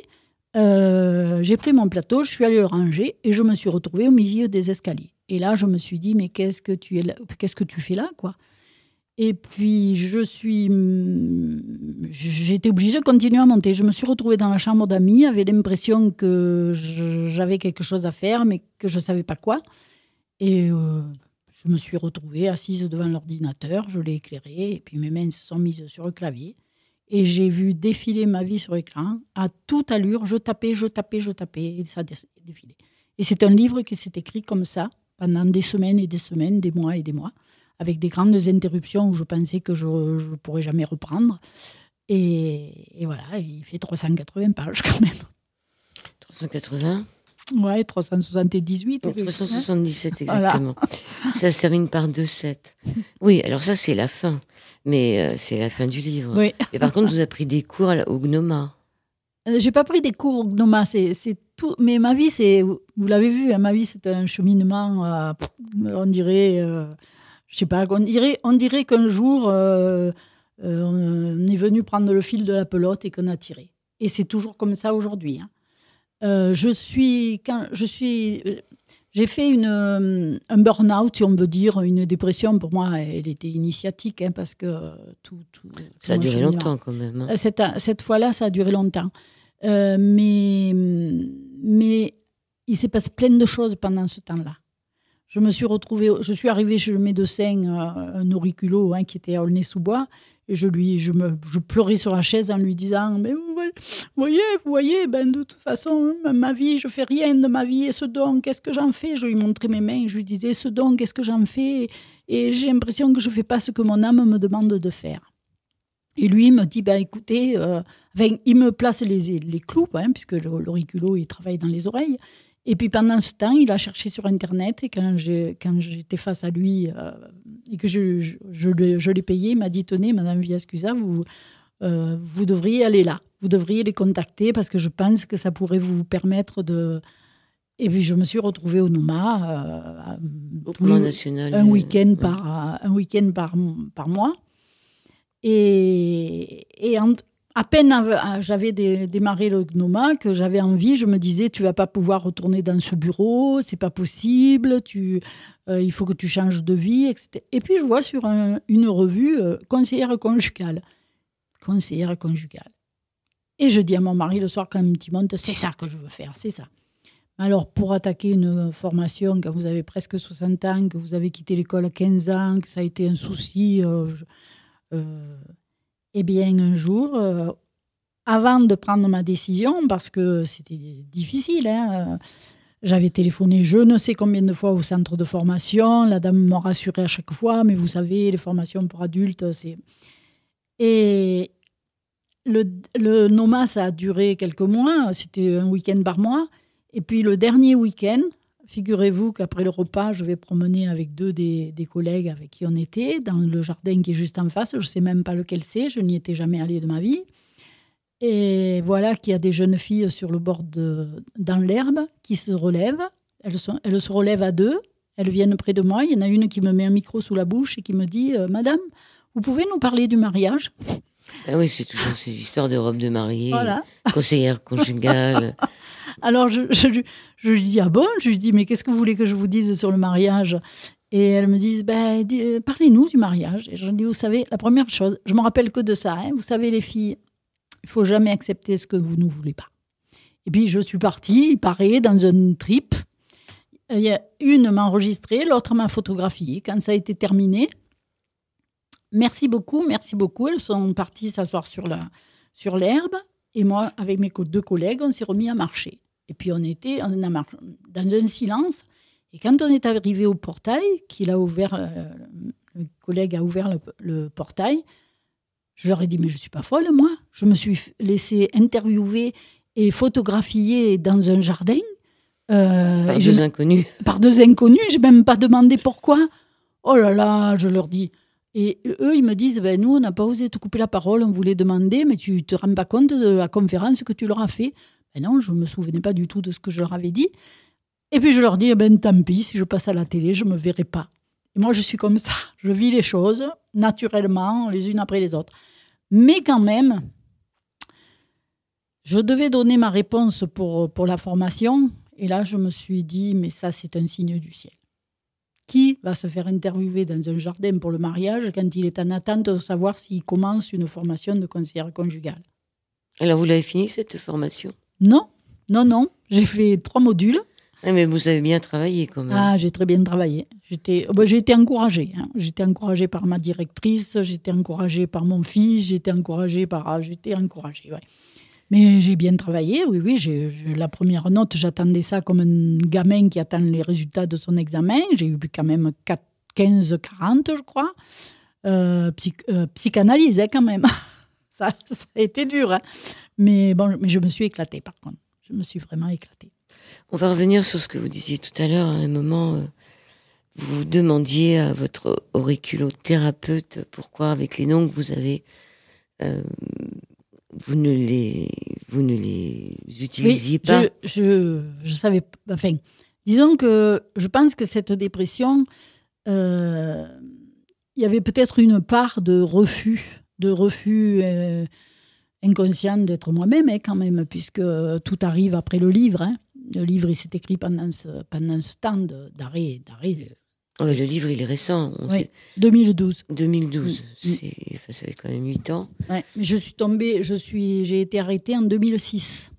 J'ai pris mon plateau, je suis allée le ranger et je me suis retrouvée au milieu des escaliers. Et là, je me suis dit, mais qu'est-ce que tu fais là, quoi? Et puis, j'étais obligée de continuer à monter. Je me suis retrouvée dans la chambre d'amis, avec l'impression que j'avais quelque chose à faire, mais que je ne savais pas quoi. Et je me suis retrouvée assise devant l'ordinateur, je l'ai éclairé, et puis mes mains se sont mises sur le clavier. Et j'ai vu défiler ma vie sur l'écran, à toute allure, je tapais, et ça défilait. Et c'est un livre qui s'est écrit comme ça, pendant des semaines et des semaines, des mois et des mois, avec des grandes interruptions où je pensais que je ne pourrais jamais reprendre. Et voilà, il fait 380 pages quand même. 380 ? Ouais, 378. Donc 377 exactement. Voilà. Ça se termine par 2-7. Oui, alors ça c'est la fin. Mais c'est la fin du livre. Oui. Et par contre, vous avez pris des cours au Gnoma. J'ai pas pris des cours au Gnoma, c'est tout. Mais ma vie, vous l'avez vu, ma vie, c'est un cheminement. On dirait, je sais pas, on dirait qu'un jour, on est venu prendre le fil de la pelote et qu'on a tiré. Et c'est toujours comme ça aujourd'hui. J'ai fait un burn-out, si on veut dire, une dépression. Pour moi, elle était initiatique, parce que tout ça a duré longtemps quand même. Cette fois-là, ça a duré longtemps. Mais il s'est passé plein de choses pendant ce temps-là. Je suis arrivée chez le médecin, un auriculo qui était à Aulnay-sous-Bois, et je pleurais sur la chaise en lui disant « Mais vous voyez, de toute façon, ma vie, je fais rien de ma vie, et ce don, qu'est-ce que j'en fais ?» Je lui montrais mes mains, je lui disais « Ce don, qu'est-ce que j'en fais ?» Et j'ai l'impression que je ne fais pas ce que mon âme me demande de faire. Et lui me dit, écoutez, il me place les clous, puisque l'auriculo, il travaille dans les oreilles. Et puis pendant ce temps, il a cherché sur Internet, et quand j'étais face à lui et que je l'ai payé, il m'a dit, tenez, Madame Villascusa, vous devriez aller là, vous devriez les contacter, parce que je pense que ça pourrait vous permettre de... Et puis je me suis retrouvée au Gnoma, un week-end par mois. Et à peine j'avais démarré le Gnoma, que j'avais envie, je me disais, tu ne vas pas pouvoir retourner dans ce bureau, c'est pas possible, il faut que tu changes de vie, etc. Et puis je vois sur une revue conseillère conjugale. Et je dis à mon mari le soir quand il monte, c'est ça que je veux faire, c'est ça. Alors, pour attaquer une formation, quand vous avez presque 60 ans, que vous avez quitté l'école à 15 ans, que ça a été un souci... eh bien, un jour, avant de prendre ma décision, parce que c'était difficile, j'avais téléphoné je ne sais combien de fois au centre de formation, la dame m'a rassurée à chaque fois, mais vous savez, les formations pour adultes, c'est... Et le Gnoma, ça a duré quelques mois, c'était un week-end par mois, et puis le dernier week-end, figurez-vous qu'après le repas, je vais promener avec deux des collègues avec qui on était, dans le jardin qui est juste en face. Je ne sais même pas lequel c'est, je n'y étais jamais allée de ma vie. Et voilà qu'il y a des jeunes filles sur le bord dans l'herbe qui se relèvent. Elles se relèvent à deux, elles viennent près de moi. Il y en a une qui me met un micro sous la bouche et qui me dit « Madame, vous pouvez nous parler du mariage ?» Ah oui, c'est toujours ces histoires de robe de mariée, voilà. Conseillère conjugale. Alors, je lui dis, ah bon ? Je lui dis, mais qu'est-ce que vous voulez que je vous dise sur le mariage ? Et elles me disent, parlez-nous du mariage. Et je dis, vous savez, la première chose, je ne me rappelle que de ça. Vous savez, les filles, il ne faut jamais accepter ce que vous ne voulez pas. Et puis, je suis partie, pareil, dans un trip. Une m'a enregistré, l'autre m'a photographié. Quand ça a été terminé, merci beaucoup. Elles sont parties s'asseoir sur l'herbe. Et moi, avec mes deux collègues, on s'est remis à marcher. Et puis, on a marché dans un silence. Et quand on est arrivé au portail, le collègue a ouvert le portail, je leur ai dit, mais je ne suis pas folle, moi. Je me suis laissée interviewer et photographier dans un jardin. Par deux inconnus. Par deux inconnus, je n'ai même pas demandé pourquoi. Oh là là, je leur dis... Et eux, ils me disent, nous, on n'a pas osé te couper la parole, on voulait demander, mais tu ne te rends pas compte de la conférence que tu leur as fait. Non, je ne me souvenais pas du tout de ce que je leur avais dit. Et puis je leur dis, tant pis, si je passe à la télé, je ne me verrai pas. Et moi, je suis comme ça. Je vis les choses naturellement, les unes après les autres. Mais quand même, je devais donner ma réponse pour la formation. Et là, je me suis dit, mais ça, c'est un signe du ciel. Qui va se faire interviewer dans un jardin pour le mariage quand il est en attente de savoir s'il commence une formation de conseillère conjugale? Alors, vous l'avez fini, cette formation? Non. J'ai fait 3 modules. Ah, mais vous avez bien travaillé quand même. Ah, j'ai très bien travaillé. J'ai été encouragée. J'étais encouragée par ma directrice, j'étais encouragée par mon fils, j'étais encouragée, ouais. Mais j'ai bien travaillé, oui. J'ai la première note, j'attendais ça comme un gamin qui attend les résultats de son examen. J'ai eu quand même 15-40, je crois. Psychanalyse, quand même. Ça a été dur. Hein. Mais je me suis éclatée, par contre. Je me suis vraiment éclatée. On va revenir sur ce que vous disiez tout à l'heure. À un moment, vous demandiez à votre auriculothérapeute pourquoi, avec les noms que vous avez, vous ne les utilisiez pas. Je savais pas. Enfin, disons que je pense que cette dépression, il y avait peut-être une part de refus inconscient d'être moi-même, quand même, puisque tout arrive après le livre. Hein. Le livre, il s'est écrit pendant ce temps d'arrêt. Ouais, le livre, il est récent. 2012. 2012, ça fait quand même 8 ans. Ouais, mais j'ai été arrêtée en 2006.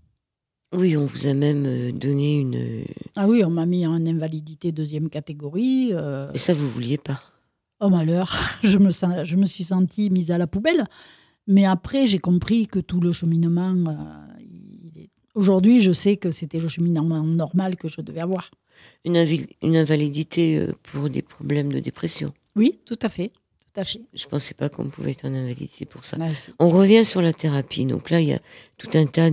Oui, on vous a même donné une... Ah oui, on m'a mis en invalidité 2e catégorie. Et ça, vous vouliez pas? Oh malheur, je me suis sentie mise à la poubelle. Mais après, j'ai compris que tout le cheminement... Aujourd'hui, je sais que c'était le cheminement normal que je devais avoir. Une invalidité pour des problèmes de dépression? Oui, tout à fait. Je ne pensais pas qu'on pouvait être en invalidité pour ça. Ouais, on revient sur la thérapie. Donc là, il y a tout un tas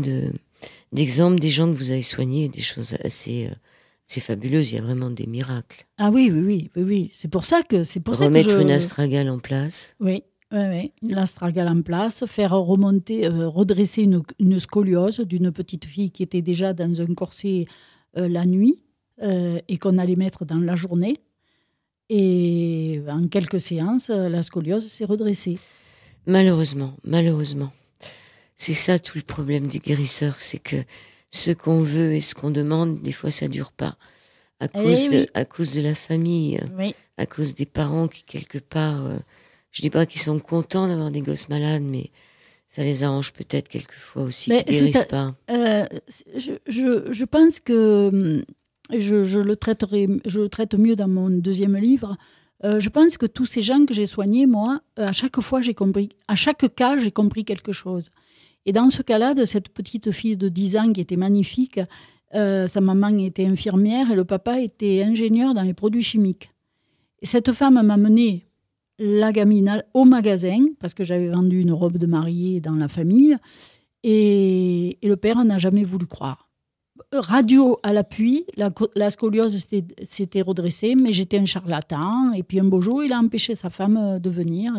d'exemples des gens que vous avez soignés, des choses assez fabuleuses. Il y a vraiment des miracles. Ah oui. C'est pour ça que remettre une astragale en place. Oui. L'astragale en place, faire redresser une scoliose d'une petite fille qui était déjà dans un corset la nuit et qu'on allait mettre dans la journée. Et en quelques séances, la scoliose s'est redressée. Malheureusement. C'est ça tout le problème des guérisseurs, c'est que ce qu'on veut et ce qu'on demande, des fois ça dure pas. À cause de la famille, à cause des parents qui quelque part... je dis pas qu'ils sont contents d'avoir des gosses malades, mais ça les arrange peut-être quelquefois aussi, qu'ils ne guérissent pas. Je pense que je le traite mieux dans mon 2e livre. Je pense que tous ces gens que j'ai soignés, moi, à chaque cas, j'ai compris quelque chose. Et dans ce cas-là, de cette petite fille de 10 ans qui était magnifique, sa maman était infirmière et le papa était ingénieur dans les produits chimiques. Et cette femme m'a menée la gamine au magasin, parce que j'avais vendu une robe de mariée dans la famille, et le père n'a jamais voulu croire. Radio à l'appui, la scoliose s'était redressée, mais j'étais un charlatan, et puis un beau jour, il a empêché sa femme de venir,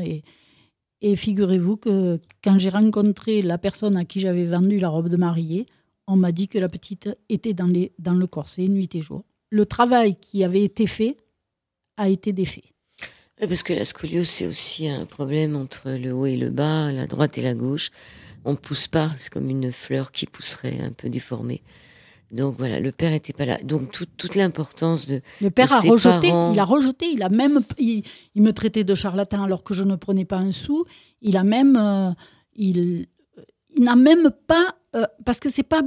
et figurez-vous que quand j'ai rencontré la personne à qui j'avais vendu la robe de mariée, on m'a dit que la petite était dans le corset, nuit et jour. Le travail qui avait été fait a été défait. Parce que la scoliose, c'est aussi un problème entre le haut et le bas, la droite et la gauche. On ne pousse pas, c'est comme une fleur qui pousserait un peu déformée. Donc voilà, le père n'était pas là. Donc toute l'importance de le père a rejeté, parents... il a rejeté, il me traitait de charlatan alors que je ne prenais pas un sou. Il a même, il n'a même pas, parce que c'est pas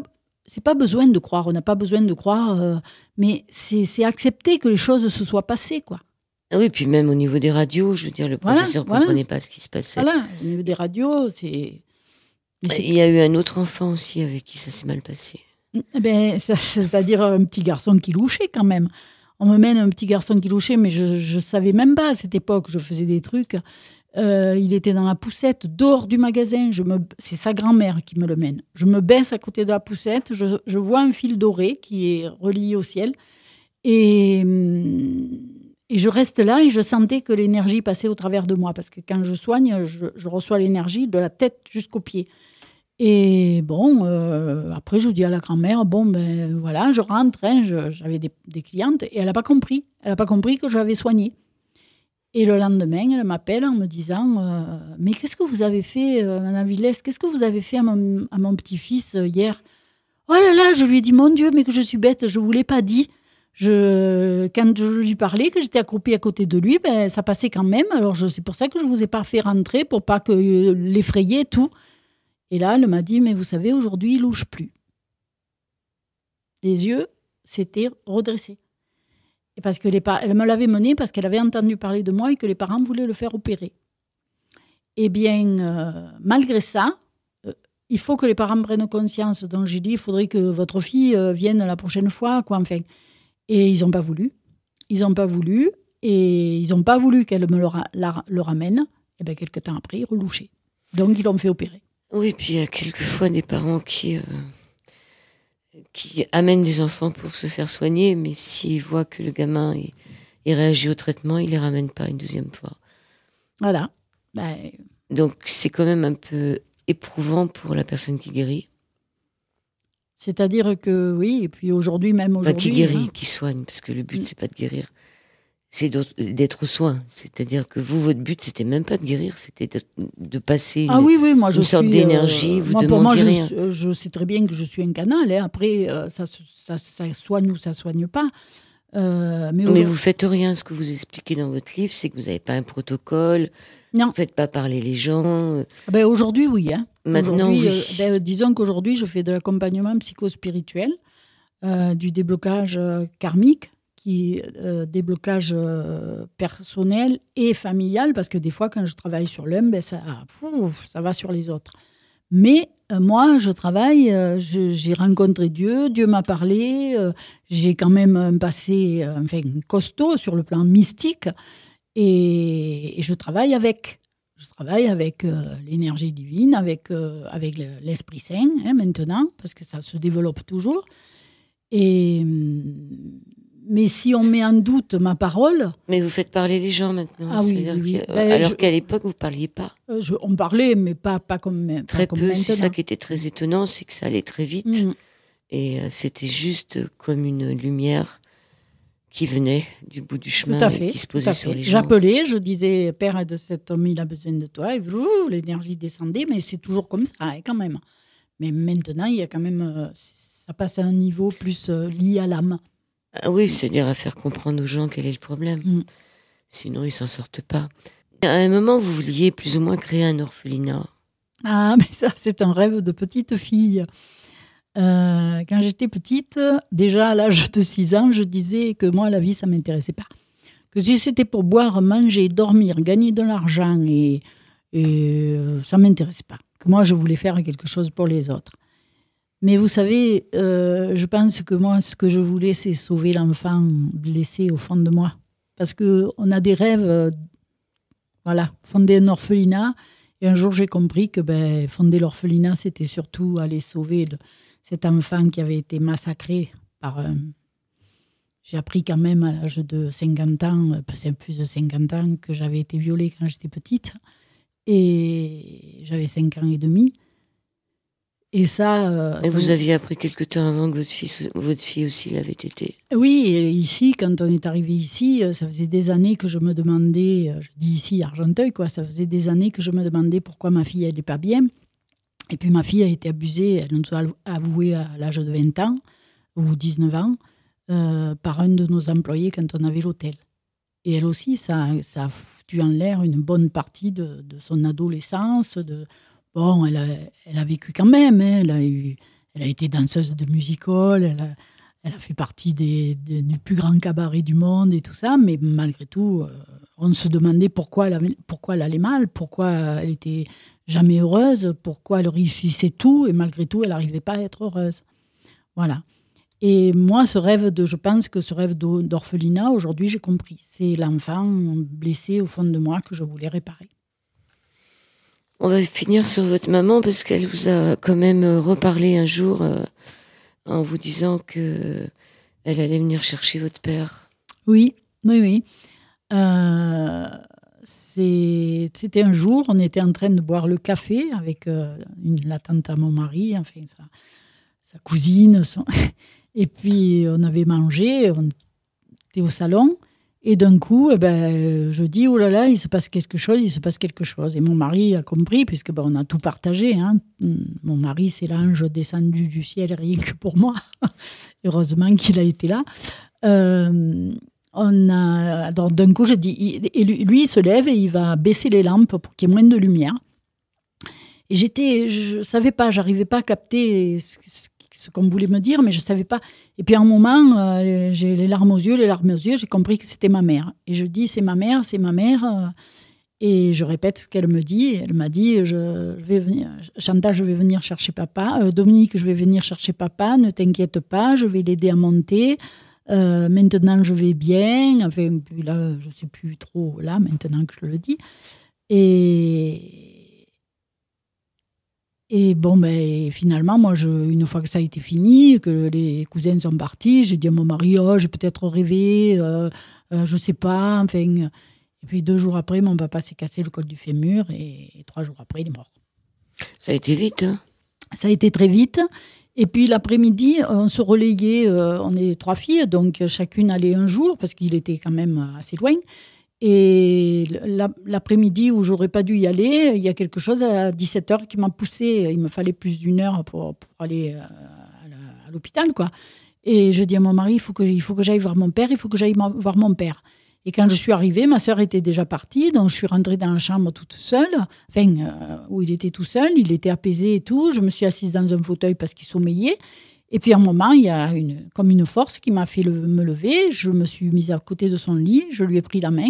besoin de croire, on n'a pas besoin de croire, mais c'est accepter que les choses se soient passées, quoi. Ah oui, puis même au niveau des radios, je veux dire, le professeur ne comprenait pas ce qui se passait. Voilà, au niveau des radios, c'est... Il y a eu un autre enfant aussi avec qui ça s'est mal passé. C'est-à-dire un petit garçon qui louchait quand même. On me mène un petit garçon qui louchait, mais je ne savais même pas à cette époque, je faisais des trucs. Il était dans la poussette, dehors du magasin. C'est sa grand-mère qui me le mène. Je me baisse à côté de la poussette, je vois un fil doré qui est relié au ciel. Et je reste là et je sentais que l'énergie passait au travers de moi. Parce que quand je soigne, je reçois l'énergie de la tête jusqu'aux pieds. Et bon, après, je dis à la grand-mère, voilà, je rentre, j'avais des clientes, et elle n'a pas compris. Elle n'a pas compris que j'avais soigné. Et le lendemain, elle m'appelle en me disant, mais qu'est-ce que vous avez fait, Madame Villès, qu'est-ce que vous avez fait à mon petit-fils hier? Oh là là, je lui ai dit, mon Dieu, mais que je suis bête, je ne vous l'ai pas dit. Quand je lui parlais, que j'étais accroupie à côté de lui, ça passait quand même. Alors c'est pour ça que je ne vous ai pas fait rentrer, pour pas que l'effrayer et tout. Et là, elle m'a dit, mais vous savez, aujourd'hui, il ne louche plus. Les yeux s'étaient redressés. Et parce que elle me l'avait mené parce qu'elle avait entendu parler de moi et que les parents voulaient le faire opérer. Eh bien, malgré ça, il faut que les parents prennent conscience. Donc j'ai dit, il faudrait que votre fille vienne la prochaine fois, quoi, enfin. Et ils n'ont pas voulu. Ils n'ont pas voulu. Et ils n'ont pas voulu qu'elle me le ramène. Et bien, quelques temps après, ils relouchaient. Donc, ils l'ont fait opérer. Oui, puis il y a quelquefois des parents qui amènent des enfants pour se faire soigner, mais s'ils voient que le gamin il réagit au traitement, ils les ramènent pas une deuxième fois. Voilà. Donc, c'est quand même un peu éprouvant pour la personne qui guérit. C'est-à-dire que, oui, et puis aujourd'hui, même aujourd'hui... Qui guérit, qui soigne, parce que le but, c'est pas de guérir. C'est d'être au soin. C'est-à-dire que vous, votre but, c'était même pas de guérir, c'était de passer moi, une sorte d'énergie. Vous demandiez rien. Je sais très bien que je suis un canal. Hein. Après, ça soigne ou ça soigne pas. Mais vous faites rien. Ce que vous expliquez dans votre livre, c'est que vous n'avez pas un protocole. Non. Vous ne faites pas parler les gens. Aujourd'hui, oui. Hein. Maintenant, oui. Disons qu'aujourd'hui, je fais de l'accompagnement psychospirituel, du déblocage karmique, déblocage personnel et familial, parce que des fois, quand je travaille sur l'un, ça va sur les autres. Mais moi, je travaille, j'ai rencontré Dieu, Dieu m'a parlé, j'ai quand même un passé costaud sur le plan mystique, et je travaille avec. Je travaille avec l'énergie divine, avec l'Esprit Saint, hein, maintenant, parce que ça se développe toujours. Mais si on met en doute ma parole... Mais vous faites parler les gens maintenant. Ah oui. Alors qu'à l'époque, vous ne parliez pas. On parlait, mais pas comme très comme peu. Maintenant. C'est ça qui était très étonnant, c'est que ça allait très vite. Et c'était juste comme une lumière qui venait du bout du chemin, qui se posait sur les gens. J'appelais, je disais, Père de cet homme, il a besoin de toi. Et l'énergie descendait, mais c'est toujours comme ça, hein, quand même. Mais maintenant, il y a quand même... ça passe à un niveau plus lié à l'âme. Ah oui, c'est-à-dire à faire comprendre aux gens quel est le problème. Sinon, ils ne s'en sortent pas. À un moment, vous vouliez plus ou moins créer un orphelinat. Ah, mais ça, c'est un rêve de petite fille. Quand j'étais petite, déjà à l'âge de 6 ans, je disais que moi, la vie, ça ne m'intéressait pas. Que si c'était pour boire, manger, dormir, gagner de l'argent, et ça ne m'intéressait pas. Que moi, je voulais faire quelque chose pour les autres. Mais vous savez, je pense que moi, ce que je voulais, c'est sauver l'enfant blessé au fond de moi. Parce qu'on a des rêves, fonder un orphelinat. Et un jour, j'ai compris que fonder l'orphelinat, c'était surtout aller sauver cet enfant qui avait été massacré par un... J'ai appris quand même à l'âge de 50 ans, c'est plus de 50 ans, que j'avais été violée quand j'étais petite. Et j'avais 5 ans et demi. Et ça... Et vous aviez appris quelque temps avant que votre fille aussi l'avait été. Oui, et ici, quand on est arrivé ici, ça faisait des années que je me demandais, je dis ici Argenteuil, ça faisait des années que je me demandais pourquoi ma fille n'allait pas bien. Et puis ma fille a été abusée, elle nous a avoué à l'âge de 20 ans, ou 19 ans, par un de nos employés quand on avait l'hôtel. Et elle aussi, ça a foutu en l'air une bonne partie de son adolescence, Bon, elle a vécu quand même. Hein. Elle a été danseuse de music-hall. Elle a fait partie du plus grand cabaret du monde et tout ça. Mais malgré tout, on se demandait pourquoi elle allait mal, pourquoi elle était jamais heureuse, pourquoi elle réussissait tout et malgré tout, elle n'arrivait pas à être heureuse. Voilà. Et moi, je pense que ce rêve d'orphelinat, aujourd'hui, j'ai compris. C'est l'enfant blessé au fond de moi que je voulais réparer. On va finir sur votre maman parce qu'elle vous a quand même reparlé un jour en vous disant que elle allait venir chercher votre père. Oui. C'était un jour, on était en train de boire le café avec la tante à mon mari, enfin sa cousine. Et puis on avait mangé, on était au salon. Et d'un coup, je dis, oh là là, il se passe quelque chose. Et mon mari a compris, puisque on a tout partagé. Hein. Mon mari, c'est l'ange descendu du ciel, rien que pour moi. Heureusement qu'il a été là. Alors, d'un coup, je dis, et lui, il se lève et il va baisser les lampes pour qu'il y ait moins de lumière. Et je ne savais pas, j'arrivais pas à capter ce qu'on voulait me dire, mais je ne savais pas. Et puis à un moment, j'ai les larmes aux yeux, j'ai compris que c'était ma mère. Et je dis, c'est ma mère. Et je répète ce qu'elle me dit. Elle m'a dit, Chantal, je vais venir chercher papa. Dominique, je vais venir chercher papa. Ne t'inquiète pas, je vais l'aider à monter. Maintenant, je vais bien. Enfin, là, je ne sais plus trop, là, maintenant que je le dis. Et bon, ben, finalement, moi, une fois que ça a été fini, que les cousins sont partis, j'ai dit à mon mari, oh, j'ai peut-être rêvé, je ne sais pas. Enfin, et puis 2 jours après, mon papa s'est cassé le col du fémur et 3 jours après, il est mort. Ça a été vite, hein? Ça a été très vite. Et puis l'après-midi, on se relayait, on est 3 filles, donc chacune allait un jour, parce qu'il était quand même assez loin. Et l'après-midi où j'aurais pas dû y aller, il y a quelque chose à 17h qui m'a poussée. Il me fallait plus d'1 heure pour aller à l'hôpital, quoi. Et je dis à mon mari, il faut que j'aille voir mon père, il faut que j'aille voir mon père. Et quand je suis arrivée, ma sœur était déjà partie, donc je suis rentrée dans la chambre toute seule, où il était tout seul, il était apaisé et tout. Je me suis assise dans un fauteuil parce qu'il sommeillait. Et puis à un moment, il y a comme une force qui m'a fait me lever. Je me suis mise à côté de son lit, je lui ai pris la main.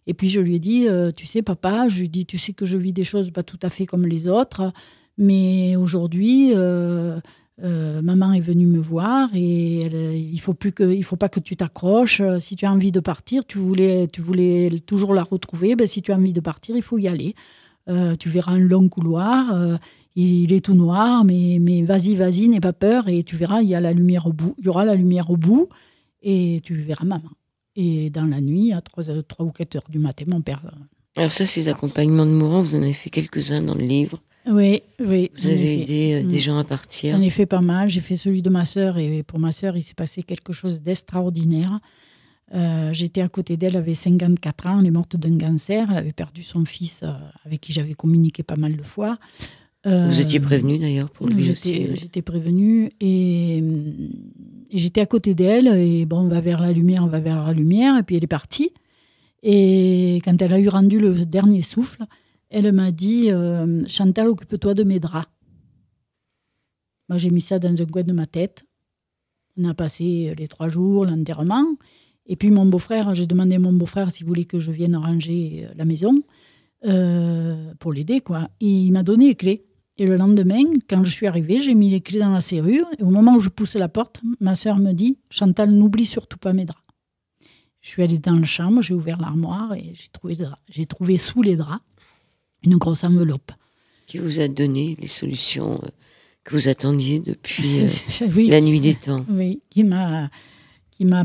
Et puis je lui ai dit, tu sais papa, je lui ai dit, tu sais que je vis des choses pas tout à fait comme les autres, mais aujourd'hui, maman est venue me voir et il faut pas que tu t'accroches. Si tu as envie de partir, tu voulais toujours la retrouver, ben, si tu as envie de partir, il faut y aller. Tu verras un long couloir. Il est tout noir, mais vas-y, n'aie pas peur et tu verras, il y aura la lumière au bout et tu verras maman. Et dans la nuit, à 3 ou 4 heures du matin, mon père... Alors ça, ces accompagnements de mourants, vous en avez fait quelques-uns dans le livre. Oui. Vous avez aidé des gens à partir. J'en ai fait pas mal. J'ai fait celui de ma sœur et pour ma sœur, il s'est passé quelque chose d'extraordinaire. J'étais à côté d'elle, elle avait 54 ans, elle est morte d'un cancer. Elle avait perdu son fils avec qui j'avais communiqué pas mal de fois. Vous étiez prévenue d'ailleurs pour lui aussi. J'étais prévenue et j'étais à côté d'elle et bon, on va vers la lumière et puis elle est partie. Et quand elle a eu rendu le dernier souffle, elle m'a dit Chantal, occupe-toi de mes draps. Moi, j'ai mis ça dans un coin de ma tête. On a passé les 3 jours, l'enterrement. Et puis j'ai demandé à mon beau-frère s'il voulait que je vienne ranger la maison pour l'aider, quoi. Et il m'a donné les clés. Et le lendemain, quand je suis arrivée, j'ai mis les clés dans la serrure. Et au moment où je pousse la porte, ma sœur me dit « Chantal, n'oublie surtout pas mes draps ». Je suis allée dans la chambre, j'ai ouvert l'armoire et j'ai trouvé sous les draps une grosse enveloppe. Qui vous a donné les solutions que vous attendiez depuis la nuit des temps. Oui, qui m'a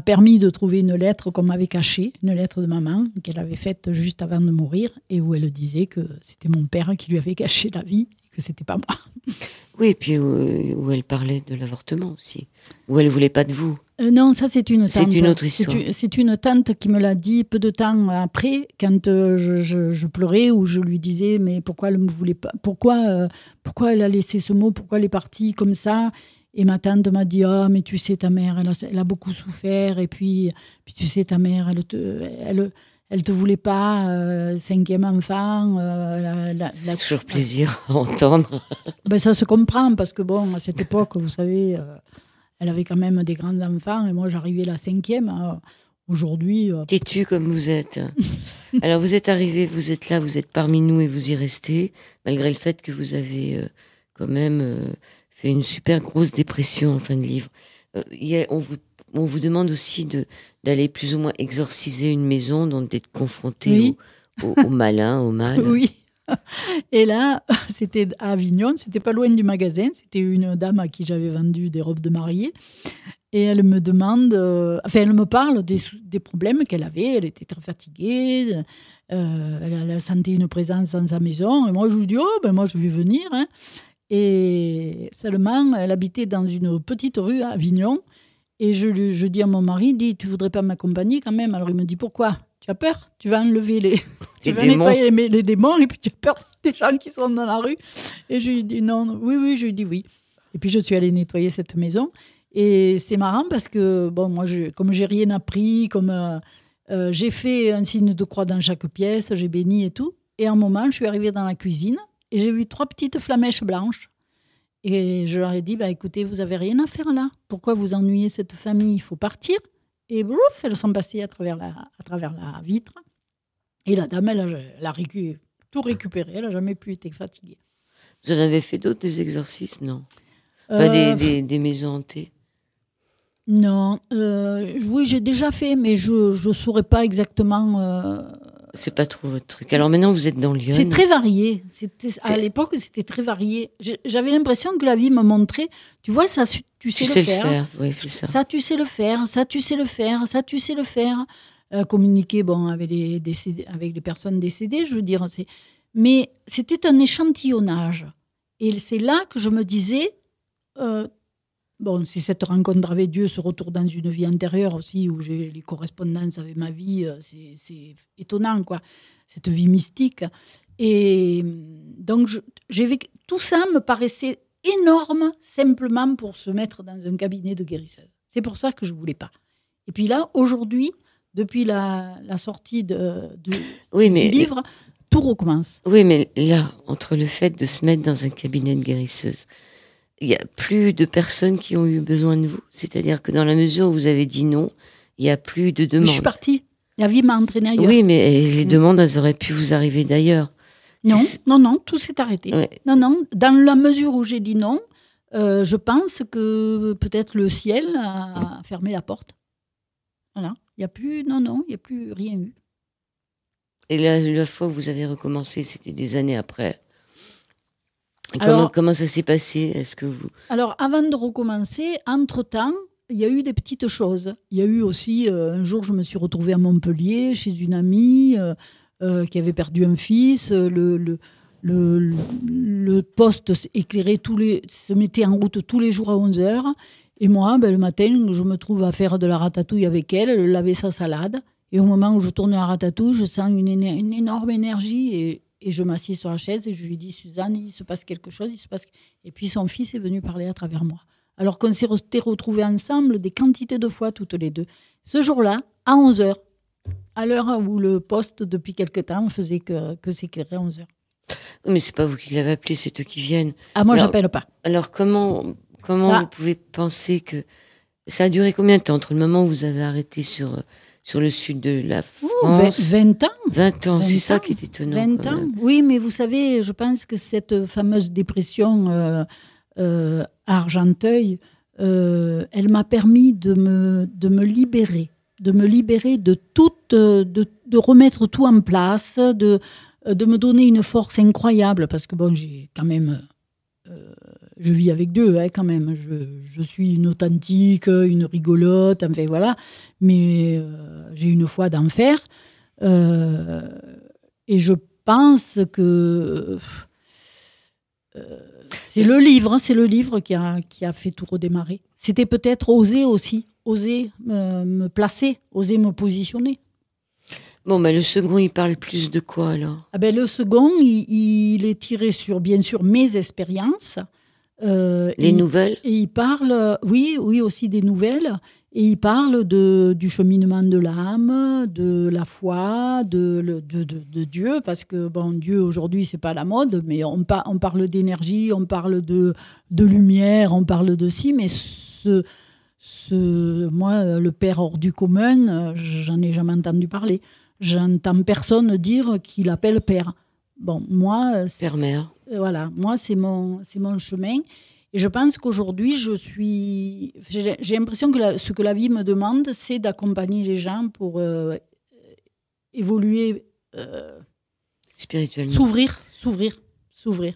permis de trouver une lettre qu'on m'avait cachée, une lettre de maman qu'elle avait faite juste avant de mourir et où elle disait que c'était mon père qui lui avait caché la vie et que c'était pas moi. Oui, et puis où elle parlait de l'avortement aussi, où elle voulait pas de vous. Non, ça c'est une tante. C'est une autre histoire. C'est une tante qui me l'a dit peu de temps après, quand je pleurais, où je lui disais mais pourquoi elle me voulait pas, pourquoi elle a laissé ce mot, pourquoi elle est partie comme ça. Et ma tante m'a dit ah mais tu sais ta mère elle a beaucoup souffert et puis tu sais ta mère elle te voulait pas 5e enfant. C'est toujours plaisir à entendre. Ben, ça se comprend parce que bon à cette époque vous savez elle avait quand même des grands enfants et moi j'arrivais la 5e. Aujourd'hui. Têtu comme vous êtes. Alors vous êtes arrivé, vous êtes là, vous êtes parmi nous et vous y restez malgré le fait que vous avez quand même fait une super grosse dépression en fin de livre. On vous demande aussi d'aller plus ou moins exorciser une maison, donc d'être confronté au malin, au mal. Oui. Et là, c'était à Avignon, c'était pas loin du magasin, c'était une dame à qui j'avais vendu des robes de mariée. Et elle me demande, elle me parle des problèmes qu'elle avait. Elle était très fatiguée, elle sentait une présence dans sa maison. Et moi, je lui dis, moi, je vais venir. Hein. Et seulement, elle habitait dans une petite rue à Avignon. Et je dis à mon mari, tu voudrais pas m'accompagner quand même? Alors il me dit, pourquoi? Tu as peur? Tu vas enlever tu vas nettoyer les démons et puis tu as peur des gens qui sont dans la rue? Et je lui dis non, oui, je lui dis oui. Et puis je suis allée nettoyer cette maison. Et c'est marrant parce que, bon, moi, comme j'ai rien appris, comme j'ai fait un signe de croix dans chaque pièce, j'ai béni et tout. Et à un moment, je suis arrivée dans la cuisine et j'ai vu 3 petites flamèches blanches. Et je leur ai dit, écoutez, vous n'avez rien à faire là. Pourquoi vous ennuyez cette famille? Il faut partir. Et brouf, elles sont passées à travers la vitre. Et la dame, elle a tout récupéré. Elle n'a jamais plus été fatiguée. Vous en avez fait d'autres, des exorcismes, non? Pas des maisons hantées? Non, oui, j'ai déjà fait, mais je ne saurais pas exactement. C'est pas trop votre truc. Alors maintenant, vous êtes dans Lyon. C'est très varié. À l'époque, c'était très varié. J'avais l'impression que la vie me montrait, tu vois, ça, tu sais le faire. Oui, c'est ça. Ça, tu sais le faire. Ça, tu sais le faire. Ça, tu sais le faire. Communiquer, bon, avec les personnes décédées, je veux dire. Mais c'était un échantillonnage. Et c'est là que je me disais, bon, si cette rencontre avec Dieu se retourne dans une vie antérieure aussi, où j'ai les correspondances avec ma vie, c'est étonnant, quoi, cette vie mystique. Et donc, tout ça me paraissait énorme, simplement pour se mettre dans un cabinet de guérisseuse. C'est pour ça que je ne voulais pas. Et puis là, aujourd'hui, depuis la sortie du livre, tout recommence. Oui, mais là, entre le fait de se mettre dans un cabinet de guérisseuse, il n'y a plus de personnes qui ont eu besoin de vous. C'est-à-dire que dans la mesure où vous avez dit non, il n'y a plus de demandes. Mais je suis partie. La vie m'a entraînée ailleurs. Oui, mais les demandes, elles auraient pu vous arriver d'ailleurs. Non, tout s'est arrêté. Ouais. Non, dans la mesure où j'ai dit non, je pense que peut-être le ciel a fermé la porte. Voilà. Il n'y a plus, il n'y a plus rien eu. Et la fois où vous avez recommencé, c'était des années après. Comment ça s'est passé? Est-ce que vous... Alors, avant de recommencer, entre-temps, il y a eu des petites choses. Il y a eu aussi, un jour, je me suis retrouvée à Montpellier, chez une amie qui avait perdu un fils. Le poste éclairé se mettait en route tous les jours à 11h. Et moi, le matin, je me trouve à faire de la ratatouille avec elle laver sa salade. Et au moment où je tourne la ratatouille, je sens une énorme énergie et je m'assieds sur la chaise et je lui dis, Suzanne, il se passe quelque chose. Et puis son fils est venu parler à travers moi. Alors qu'on s'est retrouvés ensemble des quantités de fois toutes les deux. Ce jour-là, à 11h, à l'heure où le poste, depuis quelque temps, faisait que s'éclairait à 11h. Mais c'est pas vous qui l'avez appelé, c'est eux qui viennent. Ah, moi, j'appelle pas. Alors, comment vous pouvez penser que... Ça a duré combien de temps entre le moment où vous avez arrêté sur le sud de la France? 20 ans. 20 ans, c'est ça qui est étonnant. 20 ans, oui, mais vous savez, je pense que cette fameuse dépression à Argenteuil, elle m'a permis de me libérer. De me libérer de remettre tout en place, de me donner une force incroyable, parce que bon, j'ai quand même... je vis avec Dieu, quand même. Je suis une authentique, une rigolote, enfin voilà. Mais j'ai une foi d'enfer. Et je pense que c'est le livre qui a fait tout redémarrer. C'était peut-être oser me placer, oser me positionner. Bon, le second, il parle plus de quoi, alors? Le second, il est tiré sur, bien sûr, mes expériences. Les nouvelles? Et il parle, oui, aussi des nouvelles. Et il parle du cheminement de l'âme, de la foi, de Dieu. Parce que, bon, Dieu, aujourd'hui, c'est pas la mode, mais on parle d'énergie, on parle de lumière, on parle de ci, mais moi, le Père hors du commun, j'en ai jamais entendu parler. J'entends personne dire qu'il appelle père. Bon, moi... Père-mère. Voilà, moi, c'est mon chemin. Et je pense qu'aujourd'hui, j'ai l'impression que ce que la vie me demande, c'est d'accompagner les gens pour évoluer... spirituellement. S'ouvrir,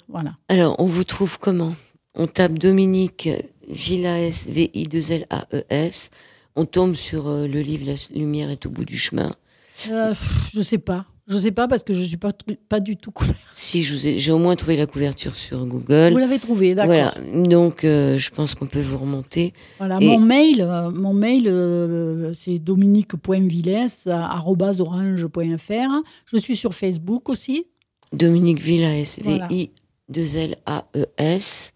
voilà. Alors, on vous trouve comment? On tape Dominique Villaes, V-I-2-L-A-E-S. On tombe sur le livre La lumière est au bout du chemin. Je sais pas parce que je suis pas du tout couverte. Si, j'ai au moins trouvé la couverture sur Google. Vous l'avez trouvé, d'accord. Voilà, donc je pense qu'on peut vous remonter. Voilà, mon mail, c'est dominique.villaes@orange.fr. Je suis sur Facebook aussi. Dominique Villaes, voilà. V-I-2-L-A-E-S,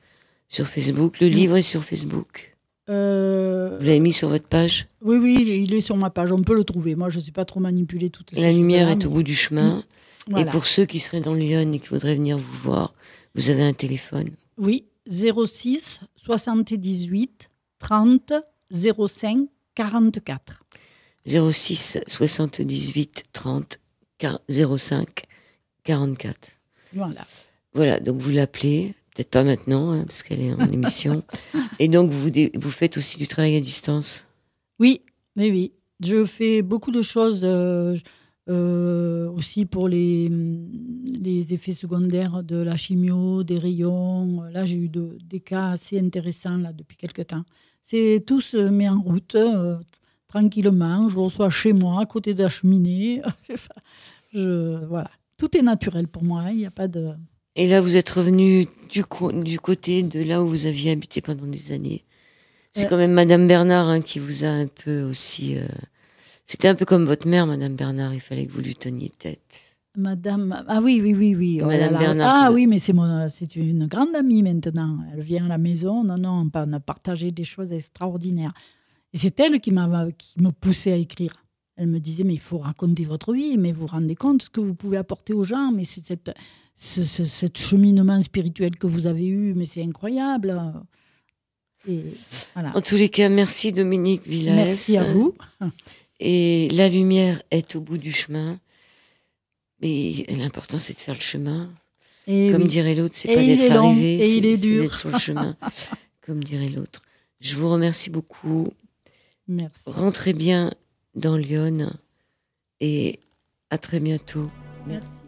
sur Facebook. Le livre est sur Facebook. Vous l'avez mis sur votre page? Oui, il est sur ma page. On peut le trouver. Moi, je ne sais pas trop manipuler toutes ces choses. La lumière est au bout du chemin. Voilà. Et pour ceux qui seraient dans Lyon et qui voudraient venir vous voir, vous avez un téléphone? Oui, 06 78 30 05 44. 06 78 30 05 44. Voilà. Voilà, donc vous l'appelez. peut-être pas maintenant, hein, parce qu'elle est en émission. Et donc, vous faites aussi du travail à distance? Oui, mais oui. Je fais beaucoup de choses aussi pour les effets secondaires de la chimio, des rayons. Là, j'ai eu des cas assez intéressants là, depuis quelque temps. Tout se met en route tranquillement. Je le reçois chez moi, à côté de la cheminée. Voilà. Tout est naturel pour moi. Il n'y a pas de... Et là, vous êtes revenu du côté de là où vous aviez habité pendant des années. C'est quand même Madame Bernard, hein, qui vous a un peu aussi... C'était un peu comme votre mère, Madame Bernard. Il fallait que vous lui teniez tête. Madame... Ah oui, oui, oui, oui. Oh Madame là là. Bernard. Ah oui, mais c'est une grande amie maintenant. Elle vient à la maison. Non, non, on a partagé des choses extraordinaires. Et c'est elle qui me poussait à écrire. Elle me disait, mais il faut raconter votre vie, mais vous vous rendez compte ce que vous pouvez apporter aux gens, mais c'est cette cheminement spirituel que vous avez eu, mais c'est incroyable. Et voilà. En tous les cas, merci Dominique Villès. Merci à vous. Et la lumière est au bout du chemin. Mais l'important, c'est de faire le chemin. Et comme oui. dirait l'autre, c'est Et pas d'être arrivé, et il est c'est dur. d'être sur le chemin. Comme dirait l'autre. Je vous remercie beaucoup. Merci. Rentrez bien dans Lyon et à très bientôt. Merci.